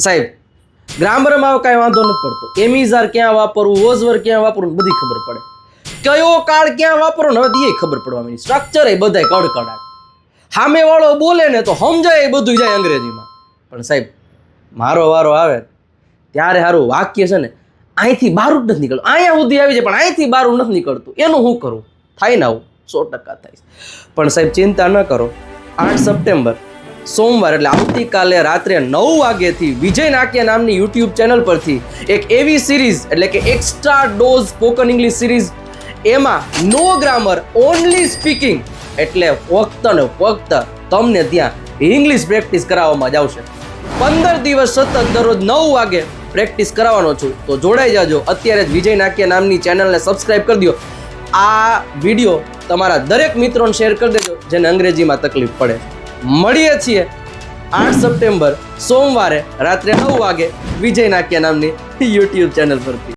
સાહેબ ગ્રામરમાં કાંઈ વાંધો નથી પડતો. એમિઝાર ક્યાં વાપરવું, વોઝવર ક્યાં વાપરવું બધી ખબર પડે. કયો કાર્ડ ક્યાં વાપરો ને હવે એ ખબર પડવા માંડી. સ્ટ્રક્ચર એ બધાય કડકડાટ. સામેવાળો બોલે ને તો સમજાય એ બધું જાય અંગ્રેજીમાં. પણ સાહેબ મારો વારો આવે ત્યારે સારું વાક્ય છે ને અહીંથી બહાર જ નથી નીકળતું. અહીંયા સુધી આવી જાય પણ અહીંથી બહાર નથી નીકળતું. એનું શું કરું? થાય ને આવું 100% થાય. પણ સાહેબ ચિંતા ન કરો. 8 સપ્ટેમ્બર સોમવાર એટલે આવતીકાલે રાત્રે 9 વાગ્યાથી વિજય નાક્યા નામની યુટ્યુબ ચેનલ પરથી એક એવી સિરીઝ એટલે કે extra dose spoken English series, એમાં નો ગ્રામર ઓનલી સ્પીકિંગ એટલે ફક્ત ને ફક્ત તમને ત્યાં ઇંગ્લિશ પ્રેક્ટિસ કરાવવામાં જ આવશે. 15 દિવસ સતત દરરોજ 9 વાગે પ્રેક્ટિસ કરાવવાનો છું. તો જોડાઈ જાજો. અત્યારે જ વિજય નાક્યા નામની ચેનલને સબસ્ક્રાઇબ કરી દો. આ વિડીયો તમારા દરેક મિત્રોને શેર કરી દેજો જેને અંગ્રેજીમાં તકલીફ પડે. મળીએ છીએ 8 સપ્ટેમ્બર સોમવારે રાત્રે 9 વાગે વિજય નાક્યા નામની યુટ્યુબ ચેનલ પરથી.